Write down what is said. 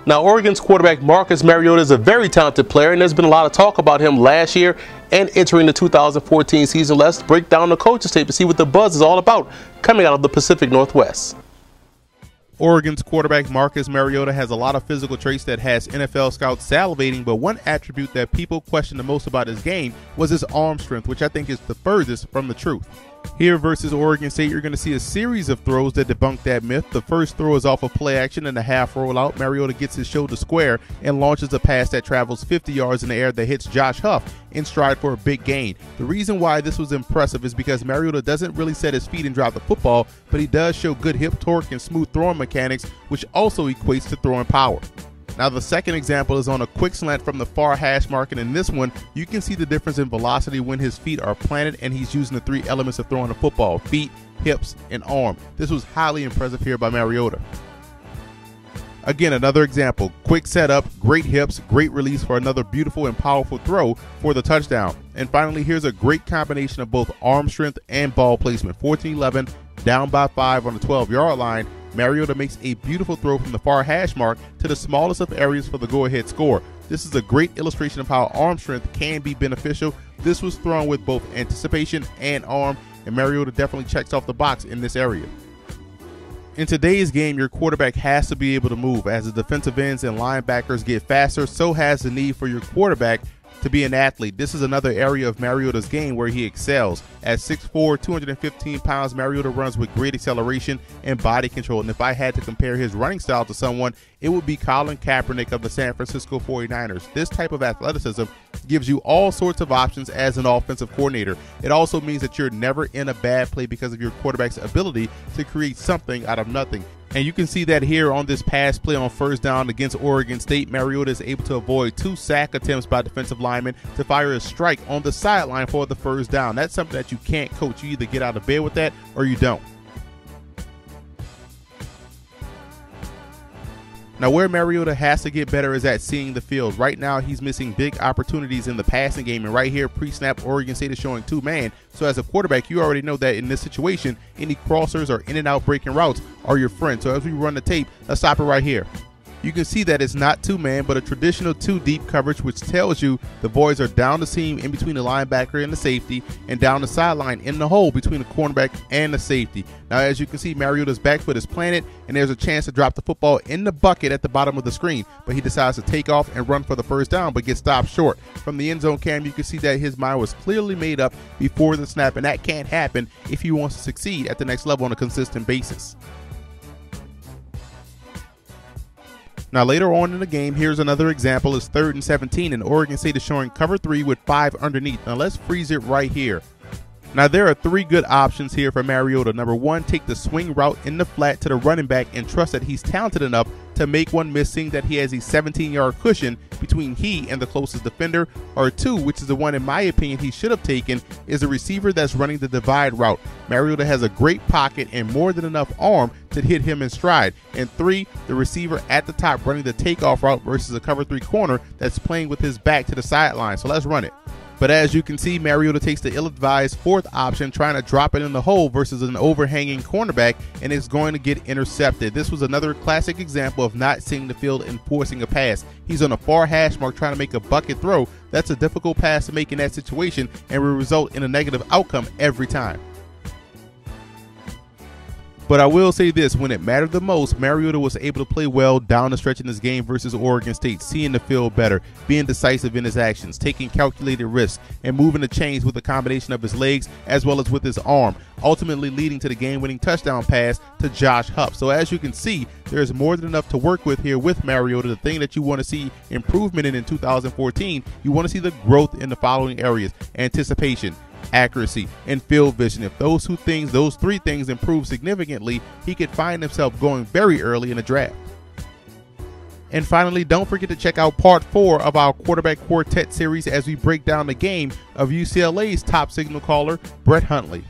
Now, Oregon's quarterback Marcus Mariota is a very talented player, and there's been a lot of talk about him last year and entering the 2014 season. Let's break down the coach's tape to see what the buzz is all about coming out of the Pacific Northwest. Oregon's quarterback Marcus Mariota has a lot of physical traits that has NFL scouts salivating, but one attribute that people question the most about his game was his arm strength, which I think is the furthest from the truth. Here versus Oregon State, you're going to see a series of throws that debunk that myth. The first throw is off of play action and a half rollout. Mariota gets his shoulder square and launches a pass that travels 50 yards in the air that hits Josh Huff in stride for a big gain. The reason why this was impressive is because Mariota doesn't really set his feet and drop the football, but he does show good hip torque and smooth throwing mechanics, which also equates to throwing power. Now, the second example is on a quick slant from the far hash mark, and in this one, you can see the difference in velocity when his feet are planted and he's using the three elements of throwing the football: feet, hips, and arm. This was highly impressive here by Mariota. Again, another example: quick setup, great hips, great release for another beautiful and powerful throw for the touchdown. And finally, here's a great combination of both arm strength and ball placement. 14-11, down by 5 on the 12-yard line. Mariota makes a beautiful throw from the far hash mark to the smallest of areas for the go-ahead score. This is a great illustration of how arm strength can be beneficial. This was thrown with both anticipation and arm, and Mariota definitely checks off the box in this area. In today's game, your quarterback has to be able to move. As the defensive ends and linebackers get faster, so has the need for your quarterback to be an athlete. This is another area of Mariota's game where he excels. At 6'4", 215 pounds, Mariota runs with great acceleration and body control. And if I had to compare his running style to someone, it would be Colin Kaepernick of the San Francisco 49ers. This type of athleticism gives you all sorts of options as an offensive coordinator. It also means that you're never in a bad play because of your quarterback's ability to create something out of nothing. And you can see that here on this pass play on first down against Oregon State. Mariota is able to avoid 2 sack attempts by defensive linemen to fire a strike on the sideline for the first down. That's something that you can't coach. You either get out of bed with that or you don't. Now, where Mariota has to get better is at seeing the field. Right now, he's missing big opportunities in the passing game. And right here, pre-snap, Oregon State is showing 2-man. So as a quarterback, you already know that in this situation, any crossers or in and out breaking routes are your friend. So as we run the tape, let's stop it right here. You can see that it's not 2-man, but a traditional 2-deep coverage, which tells you the boys are down the seam in between the linebacker and the safety, and down the sideline in the hole between the cornerback and the safety. Now, as you can see, Mariota's back foot is planted, and there's a chance to drop the football in the bucket at the bottom of the screen, but he decides to take off and run for the first down, but gets stopped short. From the end zone cam, you can see that his mind was clearly made up before the snap, and that can't happen if he wants to succeed at the next level on a consistent basis. Now, later on in the game, here's another example. It's 3rd and 17, and Oregon State is showing cover 3 with 5 underneath. Now, let's freeze it right here. Now, there are 3 good options here for Mariota. Number 1, take the swing route in the flat to the running back and trust that he's talented enough to make one miss, seeing that he has a 17-yard cushion between he and the closest defender. Or 2, which is the one in my opinion he should have taken, is a receiver that's running the divide route. Mariota has a great pocket and more than enough arm to hit him in stride. And 3, the receiver at the top running the takeoff route versus a cover 3 corner that's playing with his back to the sideline. So let's run it. But as you can see, Mariota takes the ill-advised 4th option, trying to drop it in the hole versus an overhanging cornerback, and it's going to get intercepted. This was another classic example of not seeing the field and forcing a pass. He's on a far hash mark trying to make a bucket throw. That's a difficult pass to make in that situation and will result in a negative outcome every time. But I will say this, when it mattered the most, Mariota was able to play well down the stretch in this game versus Oregon State, seeing the field better, being decisive in his actions, taking calculated risks, and moving the chains with a combination of his legs as well as with his arm, ultimately leading to the game-winning touchdown pass to Josh Huff. So as you can see, there's more than enough to work with here with Mariota. The thing that you want to see improvement in 2014, you want to see the growth in the following areas: anticipation, accuracy, and field vision. If those 3 things improve significantly, he could find himself going very early in the draft. And finally, don't forget to check out part 4 of our quarterback quartet series as we break down the game of UCLA's top signal caller, Brett Huntley.